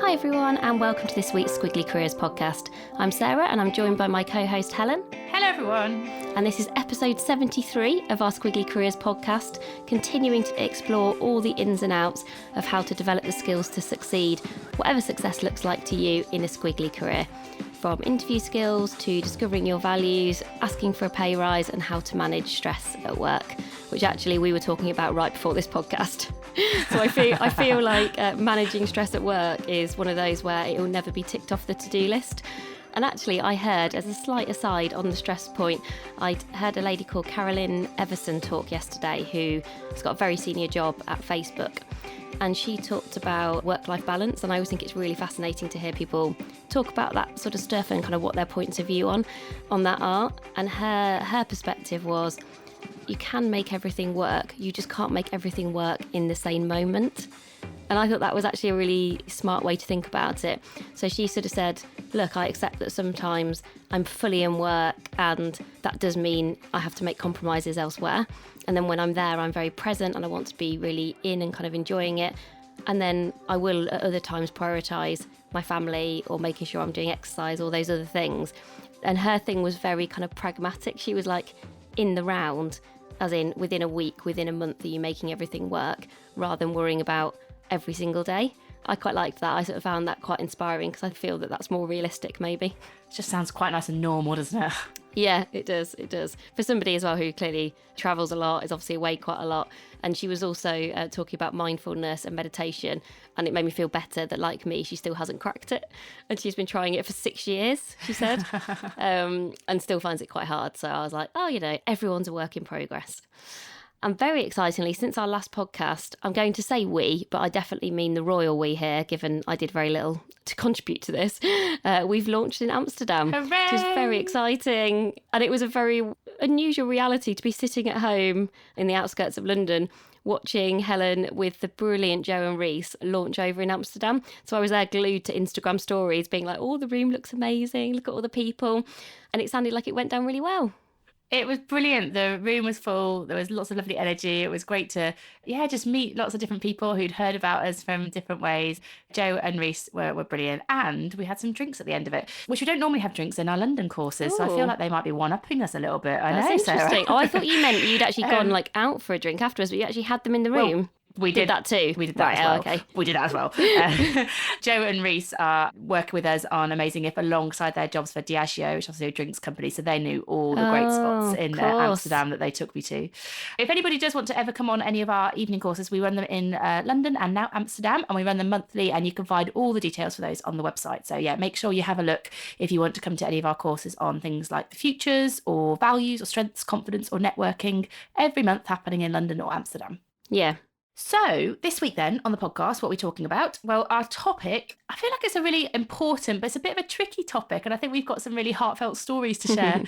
Hi everyone, and welcome to this week's Squiggly Careers podcast. I'm Sarah and I'm joined by my co-host Helen. Hello everyone. And this is episode 73 of our Squiggly Careers podcast, continuing to explore all the ins and outs of how to develop the skills to succeed, whatever success looks like to you in a squiggly career. From interview skills to discovering your values, asking for a pay rise, and how to manage stress at work, which actually we were talking about right before this podcast. So I feel like managing stress at work is one of those where it will never be ticked off the to-do list. And actually, I heard, as a slight aside on the stress point, I heard a lady called Carolyn Everson talk yesterday, who has got a very senior job at Facebook. And she talked about work-life balance, and I always think it's really fascinating to hear people talk about that sort of stuff and kind of what their points of view on that are. And her perspective was, you can make everything work, you just can't make everything work in the same moment. And I thought that was actually a really smart way to think about it. So she sort of said, look, I accept that sometimes I'm fully in work and that does mean I have to make compromises elsewhere. And then when I'm there, I'm very present and I want to be really in and kind of enjoying it. And then I will at other times prioritise my family or making sure I'm doing exercise or those other things. And her thing was very kind of pragmatic. She was like, in the round, as in within a week, within a month, are you making everything work, rather than worrying about every single day. I quite liked that. I sort of found that quite inspiring because I feel that that's more realistic maybe. It just sounds quite nice and normal, doesn't it? Yeah, it does. For somebody as well who clearly travels a lot, is obviously away quite a lot. And she was also talking about mindfulness and meditation, and it made me feel better that, like me, she still hasn't cracked it. And she's been trying it for 6 years, she said, and still finds it quite hard. So I was like, everyone's a work in progress. And very excitingly, since our last podcast, I'm going to say we, but I definitely mean the royal we here, given I did very little to contribute to this. We've launched in Amsterdam, Hooray! which is very exciting. And it was a very unusual reality to be sitting at home in the outskirts of London, watching Helen with the brilliant Joe and Reese launch over in Amsterdam. So I was there glued to Instagram stories, being like, the room looks amazing, look at all the people. And it sounded like it went down really well. It was brilliant. The room was full. There was lots of lovely energy. It was great to, just meet lots of different people who'd heard about us from different ways. Joe and Reese were brilliant. And we had some drinks at the end of it, which we don't normally have drinks in our London courses. Ooh. So I feel like they might be one-upping us a little bit. That's interesting. I thought you meant you'd actually gone out for a drink afterwards, but you actually had them in the room. Well, we did that too. We did that as well. Okay. We did that as well. Joe and Reese are working with us on Amazing If alongside their jobs for Diageo, which is also a drinks company. So they knew all the great spots in Amsterdam that they took me to. If anybody does want to ever come on any of our evening courses, we run them in London and now Amsterdam, and we run them monthly, and you can find all the details for those on the website. So make sure you have a look if you want to come to any of our courses on things like the futures or values or strengths, confidence or networking, every month happening in London or Amsterdam. Yeah. So this week then on the podcast, what are we talking about? Well, our topic, I feel like it's a really important, but it's a bit of a tricky topic. And I think we've got some really heartfelt stories to share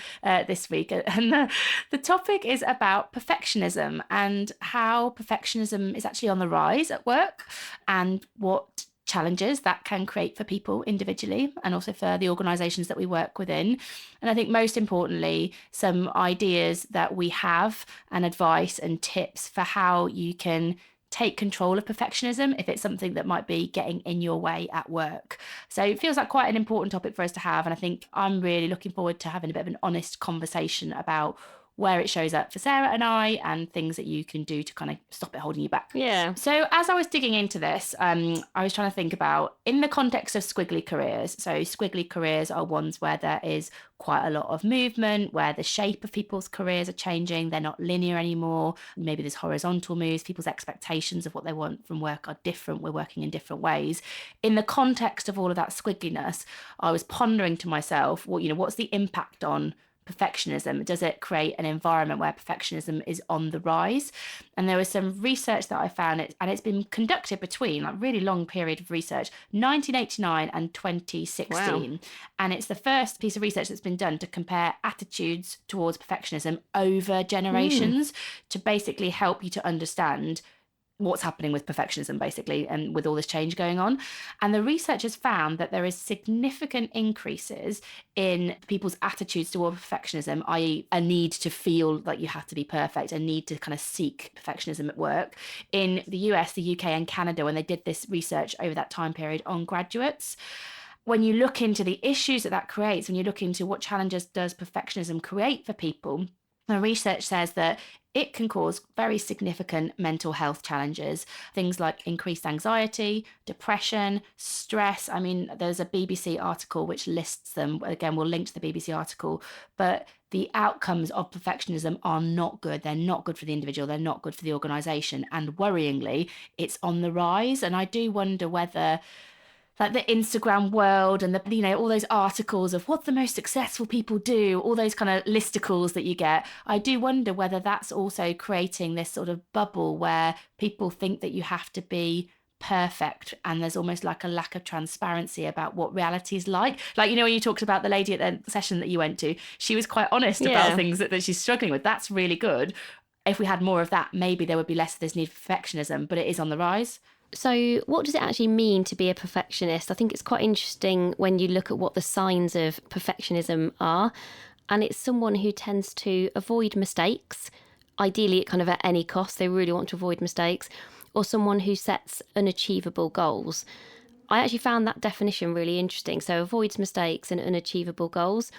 this week. And the topic is about perfectionism and how perfectionism is actually on the rise at work and what challenges that can create for people individually and also for the organisations that we work within. And I think most importantly, some ideas that we have and advice and tips for how you can take control of perfectionism if it's something that might be getting in your way at work. So it feels like quite an important topic for us to have. And I think I'm really looking forward to having a bit of an honest conversation about where it shows up for Sarah and I and things that you can do to kind of stop it holding you back. Yeah. So as I was digging into this, I was trying to think about in the context of squiggly careers. So squiggly careers are ones where there is quite a lot of movement, where the shape of people's careers are changing. They're not linear anymore. Maybe there's horizontal moves. People's expectations of what they want from work are different. We're working in different ways. In the context of all of that squiggliness, I was pondering to myself, what's the impact on perfectionism? Does it create an environment where perfectionism is on the rise? And there was some research that I found, and it's been conducted between a really long period of research, 1989 and 2016. Wow. And it's the first piece of research that's been done to compare attitudes towards perfectionism over generations to basically help you to understand what's happening with perfectionism, basically, and with all this change going on. And the researchers found that there is significant increases in people's attitudes toward perfectionism, i.e. a need to feel like you have to be perfect, a need to kind of seek perfectionism at work, in the US, the UK and Canada, when they did this research over that time period on graduates. When you look into the issues that creates, when you look into what challenges does perfectionism create for people, the research says that it can cause very significant mental health challenges, things like increased anxiety, depression, stress. I mean, there's a BBC article which lists them. Again, we'll link to the BBC article, but the outcomes of perfectionism are not good. They're not good for the individual. They're not good for the organisation. And worryingly, it's on the rise. And I do wonder whether, like, the Instagram world and all those articles of what the most successful people do, all those kind of listicles that you get, I do wonder whether that's also creating this sort of bubble where people think that you have to be perfect, and there's almost like a lack of transparency about what reality is like. Like, when you talked about the lady at the session that you went to, she was quite honest about things that she's struggling with. That's really good. If we had more of that, maybe there would be less of this need for perfectionism, but it is on the rise. So what does it actually mean to be a perfectionist? I think it's quite interesting when you look at what the signs of perfectionism are. And it's someone who tends to avoid mistakes, ideally kind of at any cost. They really want to avoid mistakes. Or someone who sets unachievable goals. I actually found that definition really interesting. So avoids mistakes and unachievable goals.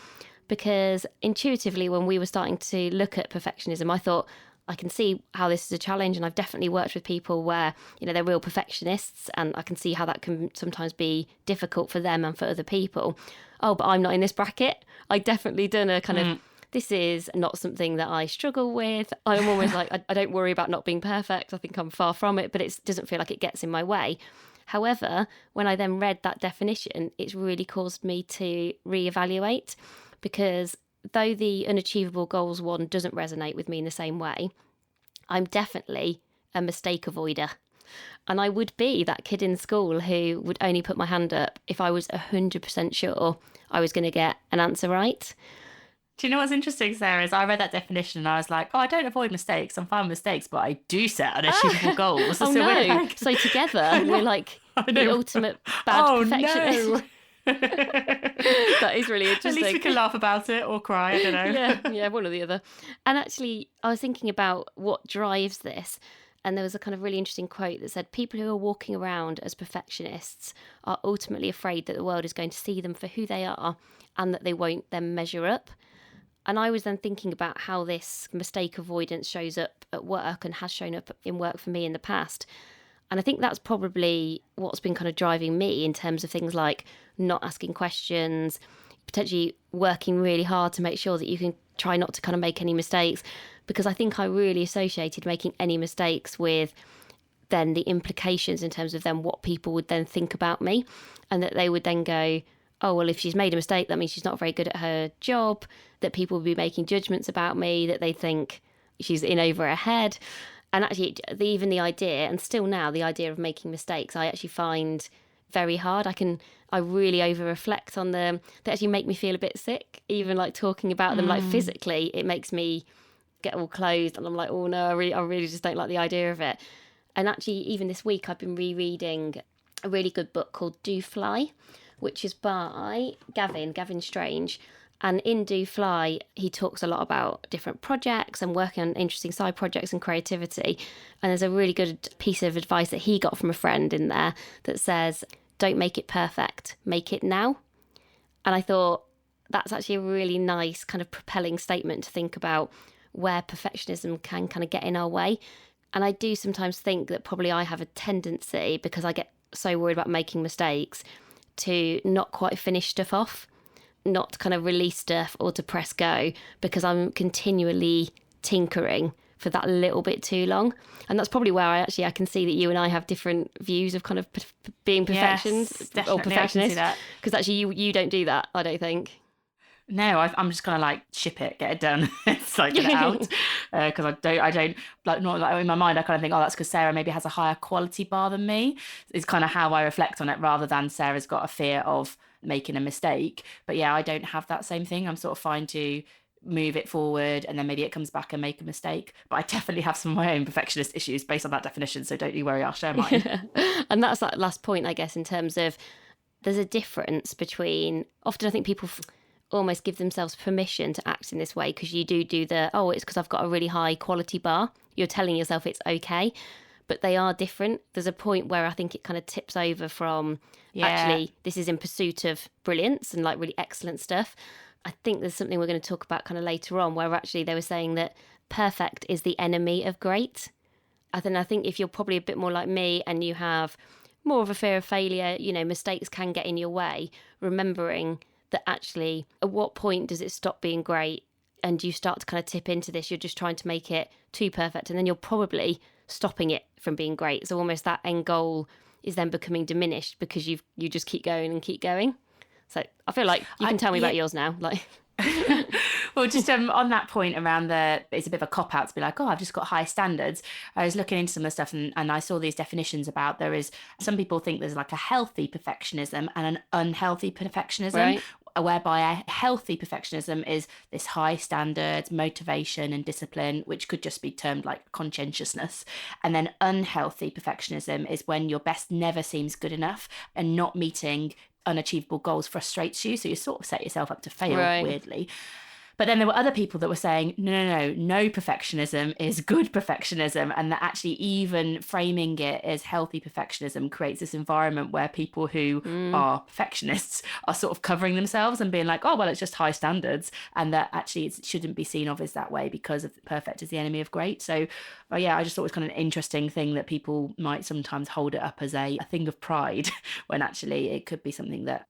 Because intuitively, when we were starting to look at perfectionism, I thought, I can see how this is a challenge, and I've definitely worked with people where, they're real perfectionists, and I can see how that can sometimes be difficult for them and for other people. Oh, but I'm not in this bracket. I definitely done a kind of, this is not something that I struggle with. I'm always like, I don't worry about not being perfect. I think I'm far from it, but it doesn't feel like it gets in my way. However, when I then read that definition, it's really caused me to reevaluate, because though the unachievable goals one doesn't resonate with me in the same way, I'm definitely a mistake avoider. And I would be that kid in school who would only put my hand up if I was 100% sure I was going to get an answer right. Do you know what's interesting, Sarah, is I read that definition and I was like, I don't avoid mistakes. I'm fine with mistakes, but I do set unachievable goals. Oh, so no. So together, we're like the ultimate bad perfectionist. No. That is really interesting. At least we can laugh about it or cry, I don't know. Yeah, one or the other. And actually, I was thinking about what drives this, and there was a kind of really interesting quote that said, people who are walking around as perfectionists are ultimately afraid that the world is going to see them for who they are and that they won't then measure up. And I was then thinking about how this mistake avoidance shows up at work and has shown up in work for me in the past. And I think that's probably what's been kind of driving me in terms of things like not asking questions, potentially working really hard to make sure that you can try not to kind of make any mistakes, because I think I really associated making any mistakes with then the implications in terms of then what people would then think about me, and that they would then go, oh, well, if she's made a mistake, that means she's not very good at her job, that people will be making judgments about me, that they think she's in over her head. And actually, even the idea, and still now, the idea of making mistakes, I actually find very hard. I really over-reflect on them. They actually make me feel a bit sick, even like talking about them, like physically, it makes me get all closed. And I'm like, oh no, I really just don't like the idea of it. And actually, even this week, I've been rereading a really good book called Do Fly, which is by Gavin Strange. And in Do Fly, he talks a lot about different projects and working on interesting side projects and creativity. And there's a really good piece of advice that he got from a friend in there that says, don't make it perfect, make it now. And I thought that's actually a really nice kind of propelling statement to think about where perfectionism can kind of get in our way. And I do sometimes think that probably I have a tendency, because I get so worried about making mistakes, to not quite finish stuff off, not to kind of release stuff or to press go, because I'm continually tinkering for that little bit too long. And that's probably where I can see that you and I have different views of kind of being perfectionists or perfectionists, because actually you don't do that, I don't think. No, I'm just gonna like ship it, get it done. It's like get it out, because I don't like, not like in my mind I kind of think, oh, that's because Sarah maybe has a higher quality bar than me. It's kind of how I reflect on it, rather than Sarah's got a fear of making a mistake. But yeah, I don't have that same thing. I'm sort of fine to move it forward, and then maybe it comes back and make a mistake. But I definitely have some of my own perfectionist issues based on that definition, so don't you worry, I'll share mine. And that's that last point, I guess, in terms of there's a difference between, often I think people almost give themselves permission to act in this way because you do it's because I've got a really high quality bar. You're telling yourself it's okay, but they are different. There's a point where I think it kind of tips over from actually this is in pursuit of brilliance and like really excellent stuff. I think there's something we're going to talk about kind of later on where actually they were saying that perfect is the enemy of great. I think if you're probably a bit more like me and you have more of a fear of failure, mistakes can get in your way, remembering that actually at what point does it stop being great and you start to kind of tip into this, you're just trying to make it too perfect, and then you're probably stopping it from being great. So almost that end goal is then becoming diminished because you just keep going and keep going. So I feel like you can tell me about yours now. Like, well, just on that point around it's a bit of a cop out to be like, oh, I've just got high standards. I was looking into some of the stuff and I saw these definitions about some people think there's like a healthy perfectionism and an unhealthy perfectionism. Right. Whereby a healthy perfectionism is this high standards, motivation and discipline, which could just be termed like conscientiousness. And then unhealthy perfectionism is when your best never seems good enough and not meeting unachievable goals frustrates you. So you sort of set yourself up to fail, weirdly. But then there were other people that were saying, no perfectionism is good perfectionism, and that actually even framing it as healthy perfectionism creates this environment where people who are perfectionists are sort of covering themselves and being like, oh, well, it's just high standards, and that actually it shouldn't be seen of as that way because of perfect is the enemy of great. So, I just thought it was kind of an interesting thing that people might sometimes hold it up as a thing of pride when actually it could be something that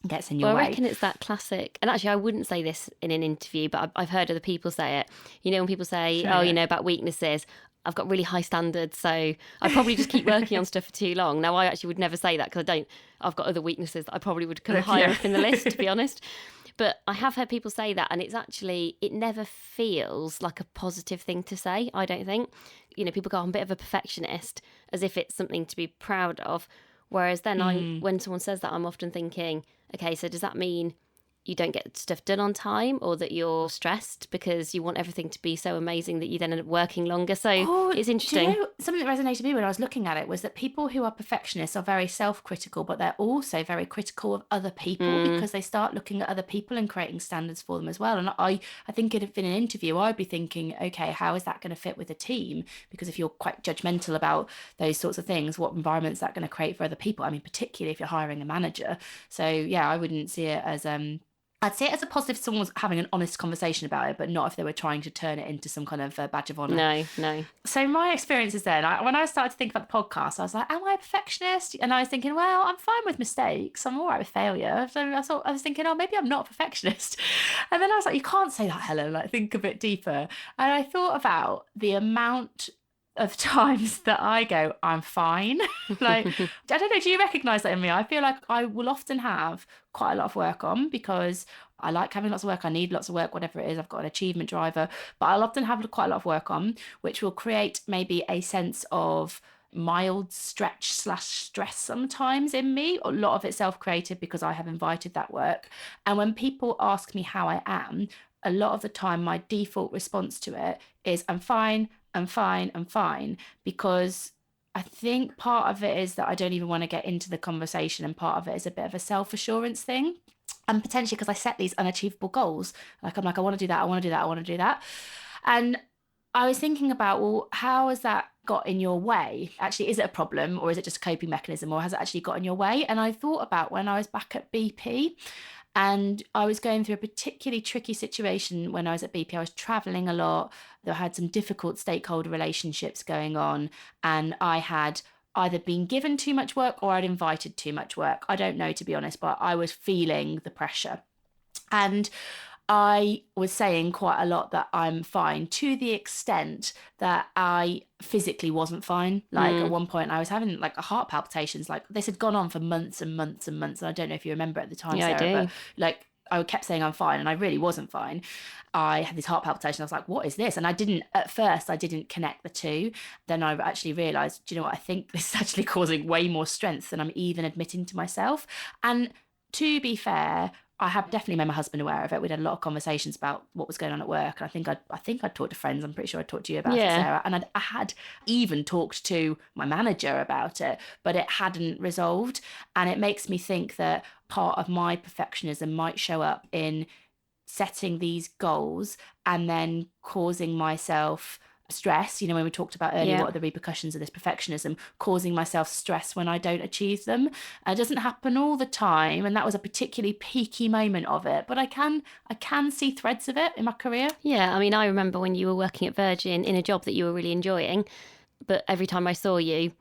gets in your way. I reckon it's that classic, and actually I wouldn't say this in an interview, but I've heard other people say it. When people say, about weaknesses, I've got really high standards, so I probably just keep working on stuff for too long. Now, I actually would never say that because I've got other weaknesses that I probably would kind of higher up in the list, to be honest. But I have heard people say that, and it never feels like a positive thing to say, I don't think. People go, I'm a bit of a perfectionist, as if it's something to be proud of. Whereas then when someone says that, I'm often thinking, okay, so does that mean you don't get stuff done on time, or that you're stressed because you want everything to be so amazing that you then end up working longer? So it's interesting. Something that resonated with me when I was looking at it was that people who are perfectionists are very self-critical, but they're also very critical of other people because they start looking at other people and creating standards for them as well. And I think if in an interview, I'd be thinking, okay, how is that going to fit with a team? Because if you're quite judgmental about those sorts of things, what environment is that going to create for other people? I mean, particularly if you're hiring a manager. So I wouldn't see it as I'd see it as a positive if someone was having an honest conversation about it, but not if they were trying to turn it into some kind of badge of honour. No. So my experiences then, when I started to think about the podcast, I was like, am I a perfectionist? And I was thinking, well, I'm fine with mistakes. I'm all right with failure. So I was thinking, oh, maybe I'm not a perfectionist. And then I was like, you can't say that, Helen. Like, think a bit deeper. And I thought about the amount of times that I go, I'm fine. Like, I don't know, do you recognise that in me? I feel like I will often have quite a lot of work on because I like having lots of work. I need lots of work, whatever it is. I've got an achievement driver, but I'll often have quite a lot of work on, which will create maybe a sense of mild stretch/stress sometimes in me. A lot of it self-created because I have invited that work. And when people ask me how I am, a lot of the time my default response to it is I'm fine, because I think part of it is that I don't even want to get into the conversation, and part of it is a bit of a self-assurance thing, and potentially because I set these unachievable goals. Like, I'm like, I want to do that. And I was thinking about, well, how has that got in your way? Actually, is it a problem, or is it just a coping mechanism, or has it actually got in your way? And I thought about when I was back at BP, and I was going through a particularly tricky situation when I was at BP. I was traveling a lot. I had some difficult stakeholder relationships going on, and I had either been given too much work or I'd invited too much work. I don't know, to be honest, but I was feeling the pressure. And I was saying quite a lot that I'm fine, to the extent that I physically wasn't fine. Like at one point I was having like heart palpitations. Like, this had gone on for months and months and months. And I don't know if you remember at the time, Yeah, Sarah, I do. but like I kept saying I'm fine and I really wasn't fine. I had this heart palpitation. I was like, what is this? And at first I didn't connect the two. Then I actually realised, do you know what? I think this is actually causing way more strength than I'm even admitting to myself. And to be fair, I have definitely made my husband aware of it. We'd had a lot of conversations about what was going on at work. And I think I'd talked to friends. I'm pretty sure I talked to you about it, Yeah. Sarah. And I had even talked to my manager about it, but it hadn't resolved. And it makes me think that part of my perfectionism might show up in setting these goals and then causing myself stress. When we talked about earlier, Yeah. what are the repercussions of this perfectionism, causing myself stress when I don't achieve them. It doesn't happen all the time, and that was a particularly peaky moment of it, but I can see threads of it in my career. Yeah, I mean, I remember when you were working at Virgin in a job that you were really enjoying, but every time I saw you,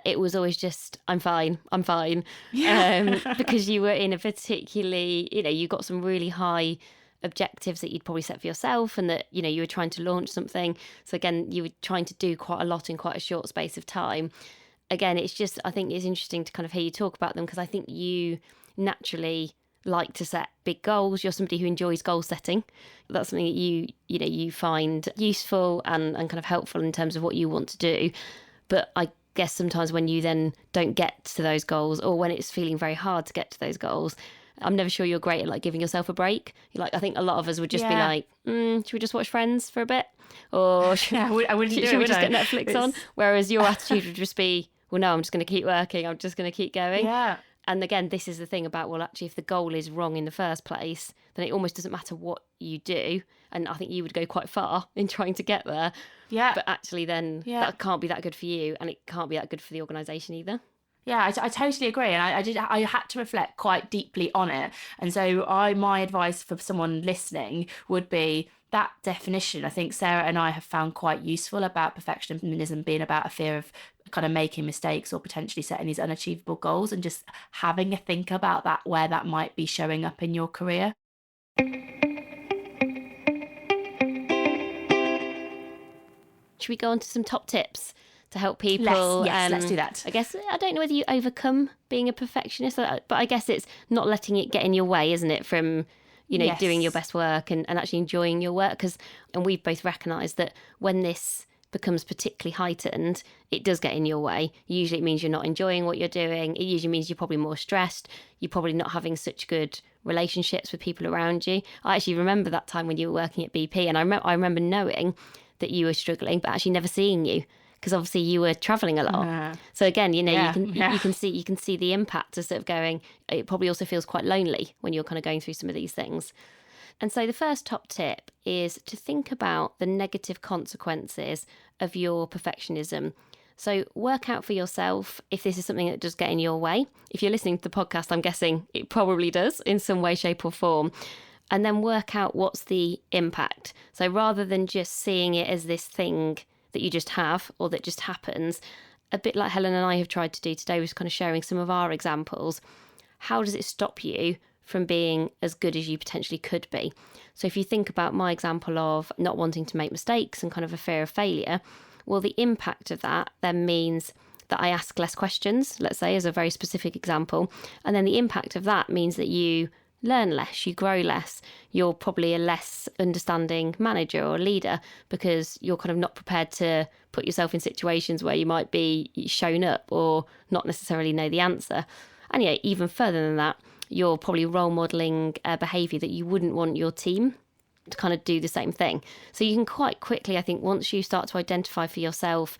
it was always just, I'm fine, I'm fine. Yeah. Because you were in a particularly, you got some really high objectives that you'd probably set for yourself, and that, you were trying to launch something. So again, you were trying to do quite a lot in quite a short space of time. Again, it's just, I think it's interesting to kind of hear you talk about them, because I think you naturally like to set big goals. You're somebody who enjoys goal setting. That's something that you find useful and kind of helpful in terms of what you want to do. But I guess sometimes when you then don't get to those goals, or when it's feeling very hard to get to those goals, I'm never sure you're great at like giving yourself a break. Like, I think a lot of us would just be like, should we just watch Friends for a bit? Or should we just get Netflix on? Whereas your attitude would just be, well, no, I'm just going to keep working. I'm just going to keep going. Yeah. And again, this is the thing about, well, actually, if the goal is wrong in the first place, then it almost doesn't matter what you do. And I think you would go quite far in trying to get there. Yeah. But actually then that can't be that good for you, and it can't be that good for the organisation either. Yeah, I totally agree. And I had to reflect quite deeply on it. And so my advice for someone listening would be that definition. I think Sarah and I have found quite useful about perfectionism being about a fear of kind of making mistakes or potentially setting these unachievable goals, and just having a think about that, where that might be showing up in your career. Should we go on to some top tips to help people? Let's do that. I guess, I don't know whether you overcome being a perfectionist, but I guess it's not letting it get in your way, isn't it, from doing your best work and actually enjoying your work. And we've both recognised that when this becomes particularly heightened, it does get in your way. Usually it means you're not enjoying what you're doing. It usually means you're probably more stressed. You're probably not having such good relationships with people around you. I actually remember that time when you were working at BP, and I remember knowing that you were struggling, but actually never seeing you, because obviously you were traveling a lot. So again, you can see the impact of sort of going. It probably also feels quite lonely when you're kind of going through some of these things. And so the first top tip is to think about the negative consequences of your perfectionism. So work out for yourself if this is something that does get in your way. If you're listening to the podcast, I'm guessing it probably does in some way, shape or form. And then work out what's the impact. So rather than just seeing it as this thing that you just have or that just happens, a bit like Helen and I have tried to do today, was kind of sharing some of our examples. How does it stop you from being as good as you potentially could be? So if you think about my example of not wanting to make mistakes and kind of a fear of failure, well, the impact of that then means that I ask less questions, let's say, as a very specific example. And then the impact of that means that you learn less, you grow less, you're probably a less understanding manager or leader, because you're kind of not prepared to put yourself in situations where you might be shown up or not necessarily know the answer. And yeah, even further than that, you're probably role modelling behaviour that you wouldn't want your team to kind of do the same thing. So you can quite quickly, I think, once you start to identify for yourself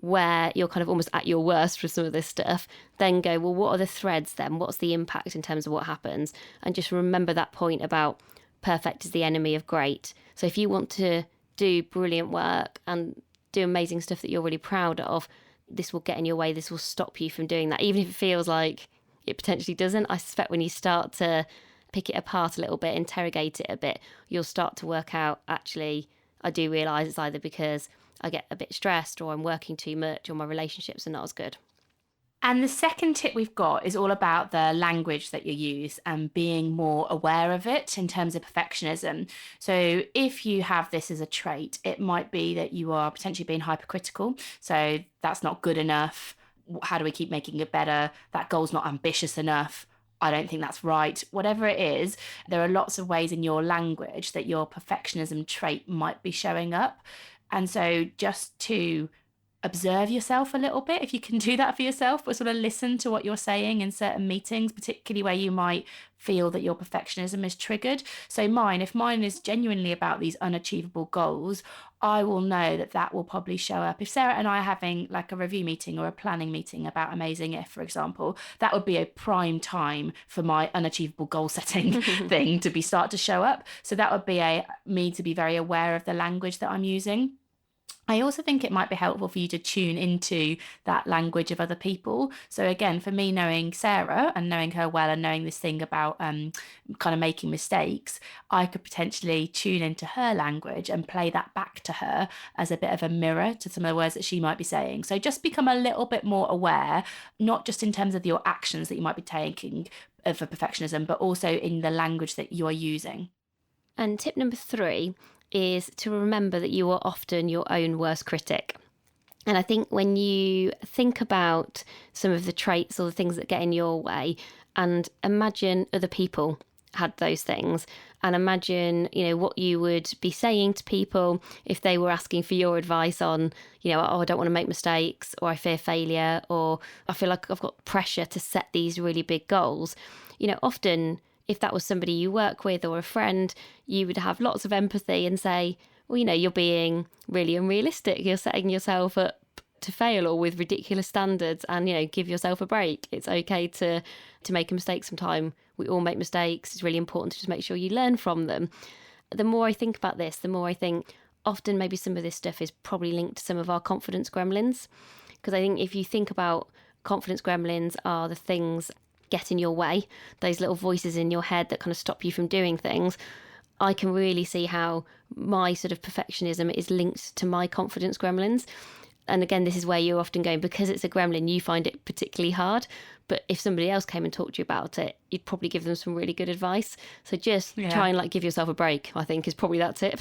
where you're kind of almost at your worst for some of this stuff, then go, well, what are the threads then? What's the impact in terms of what happens? And just remember that point about perfect is the enemy of great. So if you want to do brilliant work and do amazing stuff that you're really proud of, this will get in your way. This will stop you from doing that, even if it feels like it potentially doesn't. I suspect when you start to pick it apart a little bit, interrogate it a bit, you'll start to work out, actually, I do realise it's either because I get a bit stressed or I'm working too much or my relationships are not as good. And the second tip we've got is all about the language that you use and being more aware of it in terms of perfectionism. So if you have this as a trait, it might be that you are potentially being hypercritical. So that's not good enough. How do we keep making it better? That goal's not ambitious enough. I don't think that's right. Whatever it is, there are lots of ways in your language that your perfectionism trait might be showing up. And so just to observe yourself a little bit, if you can do that for yourself, but sort of listen to what you're saying in certain meetings, particularly where you might feel that your perfectionism is triggered. So if mine is genuinely about these unachievable goals, I will know that that will probably show up. If Sarah and I are having like a review meeting or a planning meeting about Amazing If, for example, that would be a prime time for my unachievable goal setting thing to start to show up. So that would be me to be very aware of the language that I'm using. I also think it might be helpful for you to tune into that language of other people. So again, for me, knowing Sarah and knowing her well and knowing this thing about kind of making mistakes, I could potentially tune into her language and play that back to her as a bit of a mirror to some of the words that she might be saying. So just become a little bit more aware, not just in terms of your actions that you might be taking for perfectionism, but also in the language that you are using. And tip number 3 is to remember that you are often your own worst critic. And I think when you think about some of the traits or the things that get in your way, and imagine other people had those things, and imagine, what you would be saying to people if they were asking for your advice on, I don't want to make mistakes, or I fear failure, or I feel like I've got pressure to set these really big goals. Often if that was somebody you work with or a friend, you would have lots of empathy and say, well, you're being really unrealistic. You're setting yourself up to fail or with ridiculous standards, and, give yourself a break. It's okay to make a mistake sometime. We all make mistakes. It's really important to just make sure you learn from them. The more I think about this, the more I think often maybe some of this stuff is probably linked to some of our confidence gremlins. Because I think if you think about confidence gremlins are the things get in your way, those little voices in your head that kind of stop you from doing things. I can really see how my sort of perfectionism is linked to my confidence gremlins. And again, this is where you're often going, because it's a gremlin, you find it particularly hard. But if somebody else came and talked to you about it, you'd probably give them some really good advice. So just try and give yourself a break, I think, is probably that tip.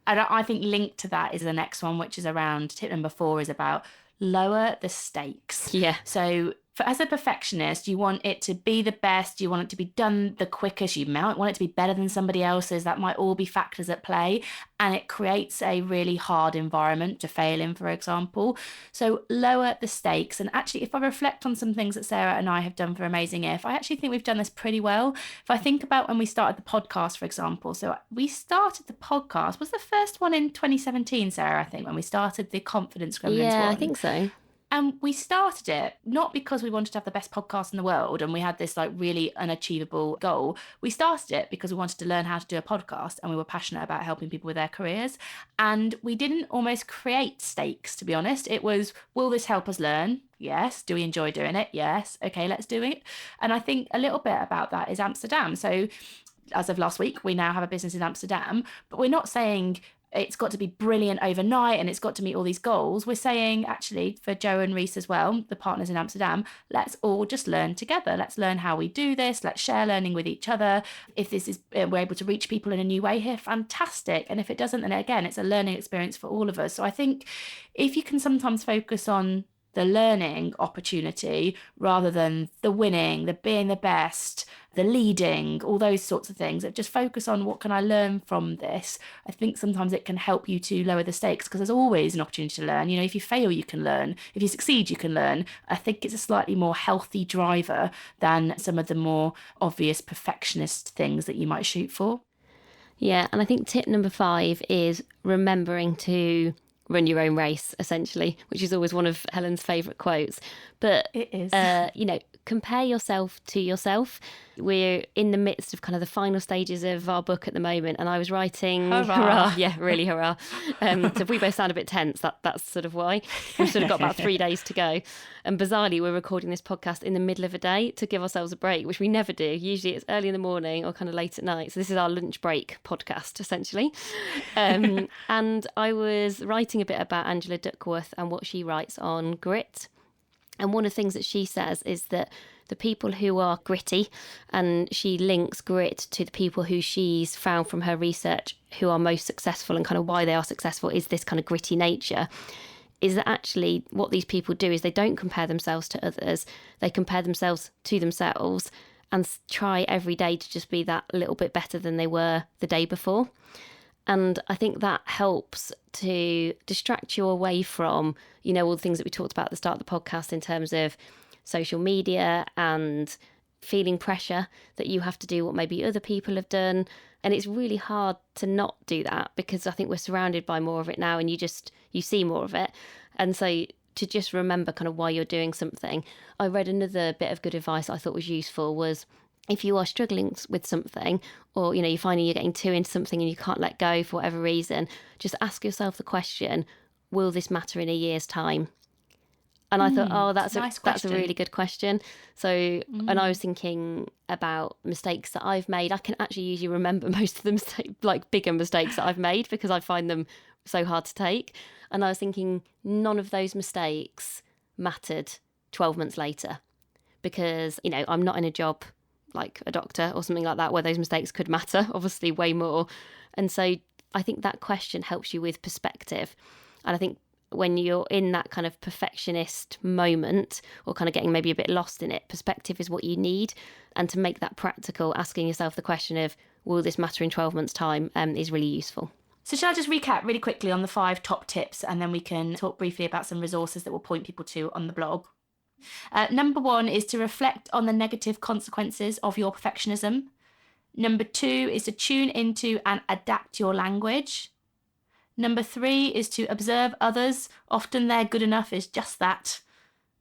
And I think linked to that is the next one, which is around tip number 4, is about lower the stakes. Yeah. So as a perfectionist, you want it to be the best, you want it to be done the quickest, you might want it to be better than somebody else's. That might all be factors at play, and it creates a really hard environment to fail in, for example. So lower the stakes. And actually, if I reflect on some things that Sarah and I have done for Amazing If, I actually think we've done this pretty well. If I think about when we started the podcast, for example, so we started the podcast, was the first one in 2017, Sarah, I think, when we started the Confidence Gremlins one. Yeah, I think so. And we started it not because we wanted to have the best podcast in the world and we had this really unachievable goal. We started it because we wanted to learn how to do a podcast, and we were passionate about helping people with their careers. And we didn't almost create stakes, to be honest. It was, will this help us learn? Yes. Do we enjoy doing it? Yes. Okay, let's do it. And I think a little bit about that is Amsterdam. So as of last week, we now have a business in Amsterdam, but we're not saying it's got to be brilliant overnight and it's got to meet all these goals. We're saying, actually, for Joe and Reese as well, the partners in Amsterdam, let's all just learn together. Let's learn how we do this. Let's share learning with each other. If this is, we're able to reach people in a new way here, fantastic. And if it doesn't, then again, it's a learning experience for all of us. So I think if you can sometimes focus on the learning opportunity rather than the winning, the being the best, the leading, all those sorts of things, just focus on what can I learn from this. I think sometimes it can help you to lower the stakes, because there's always an opportunity to learn. If you fail, you can learn. If you succeed, you can learn. I think it's a slightly more healthy driver than some of the more obvious perfectionist things that you might shoot for. Yeah, and I think tip number 5 is remembering to run your own race, essentially, which is always one of Helen's favourite quotes. But it is, compare yourself to yourself. We're in the midst of kind of the final stages of our book at the moment, and I was writing hurrah. Yeah, really hurrah. So if we both sound a bit tense, that's sort of why. We've sort of got about 3 days to go, and bizarrely we're recording this podcast in the middle of a day to give ourselves a break, which we never do. Usually it's early in the morning or kind of late at night, so this is our lunch break podcast essentially. And I was writing a bit about Angela Duckworth and what she writes on grit. And one of the things that she says is that the people who are gritty, and she links grit to the people who she's found from her research who are most successful, and kind of why they are successful is this kind of gritty nature, is that actually what these people do is they don't compare themselves to others. They compare themselves to themselves and try every day to just be that little bit better than they were the day before. And I think that helps to distract you away from, all the things that we talked about at the start of the podcast in terms of social media and feeling pressure that you have to do what maybe other people have done. And it's really hard to not do that because I think we're surrounded by more of it now and you see more of it. And so to just remember kind of why you're doing something. I read another bit of good advice I thought was useful was, if you are struggling with something or, you're finding you're getting too into something and you can't let go for whatever reason, just ask yourself the question, will this matter in a year's time? And I thought, that's a really good question. So, and I was thinking about mistakes that I've made. I can actually usually remember most of the bigger mistakes that I've made because I find them so hard to take. And I was thinking none of those mistakes mattered 12 months later because, I'm not in a job like a doctor or something like that where those mistakes could matter, obviously way more. And so I think that question helps you with perspective. And I think when you're in that kind of perfectionist moment or kind of getting maybe a bit lost in it, perspective is what you need. And to make that practical, asking yourself the question of, will this matter in 12 months' time, is really useful. So shall I just recap really quickly on the 5 top tips and then we can talk briefly about some resources that we'll point people to on the blog. Number 1 is to reflect on the negative consequences of your perfectionism. Number 2 is to tune into and adapt your language. Number 3 is to observe others. Often their good enough is just that.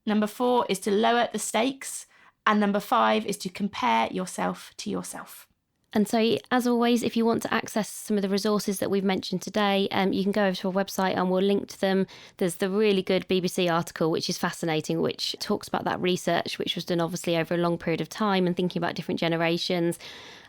Number 4 is to lower the stakes. And number 5 is to compare yourself to yourself. And so, as always, if you want to access some of the resources that we've mentioned today, you can go over to our website and we'll link to them. There's the really good BBC article, which is fascinating, which talks about that research, which was done obviously over a long period of time and thinking about different generations.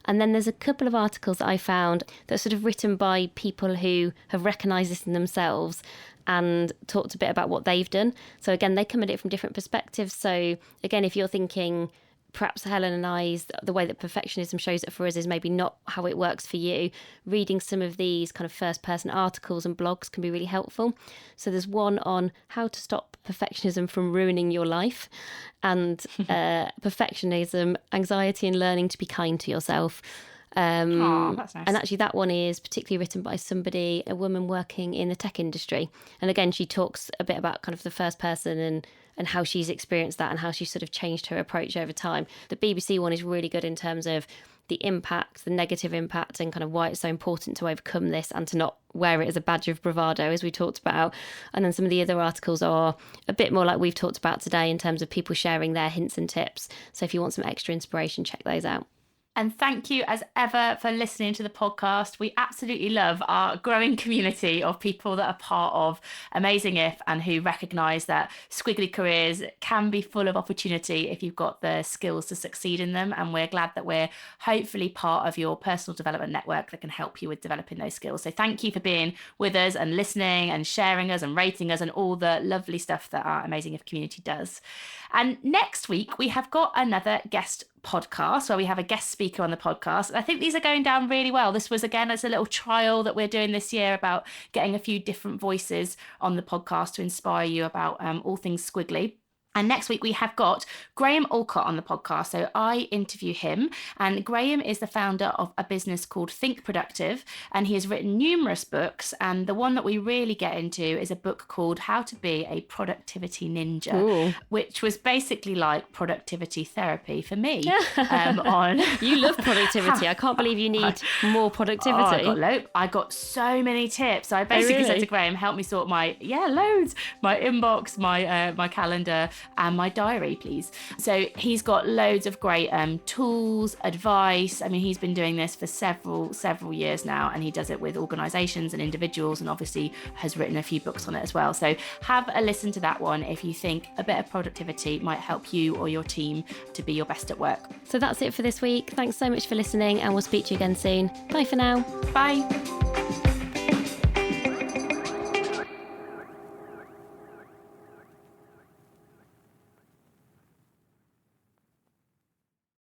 And then there's a couple of articles that I found that are sort of written by people who have recognised this in themselves and talked a bit about what they've done. So again, they come at it from different perspectives. So again, if you're thinking, perhaps Helen and I's, the way that perfectionism shows it for us is maybe not how it works for you. Reading some of these kind of first-person articles and blogs can be really helpful. So there's one on how to stop perfectionism from ruining your life and perfectionism, anxiety and learning to be kind to yourself. That's nice. And actually that one is particularly written by a woman working in the tech industry. And again, she talks a bit about kind of the first person and how she's experienced that and how she sort of changed her approach over time. The BBC one is really good in terms of the impact, the negative impact, and kind of why it's so important to overcome this and to not wear it as a badge of bravado, as we talked about. And then some of the other articles are a bit more like we've talked about today in terms of people sharing their hints and tips. So if you want some extra inspiration, check those out. And thank you as ever for listening to the podcast. We absolutely love our growing community of people that are part of Amazing If and who recognise that Squiggly Careers can be full of opportunity if you've got the skills to succeed in them. And we're glad that we're hopefully part of your personal development network that can help you with developing those skills. So thank you for being with us and listening and sharing us and rating us and all the lovely stuff that our Amazing If community does. And next week, we have got another guest podcast where we have a guest speaker on the podcast. And I think these are going down really well. This was, again, it's a little trial that we're doing this year about getting a few different voices on the podcast to inspire you about all things squiggly. And next week we have got Graham Alcott on the podcast. So I interview him, and Graham is the founder of a business called Think Productive, and he has written numerous books. And the one that we really get into is a book called How to Be a Productivity Ninja, Ooh. which was basically like productivity therapy for me. You love productivity. I can't believe you need more productivity. I got so many tips. So I basically said to Graham, help me sort my inbox, my calendar, and my diary, please. So he's got loads of great tools, advice. I mean, he's been doing this for several years now, and he does it with organizations and individuals, and obviously has written a few books on it as well. So have a listen to that one if you think a bit of productivity might help you or your team to be your best at work. So that's it for this week. Thanks so much for listening, and we'll speak to you again soon. Bye for now. Bye.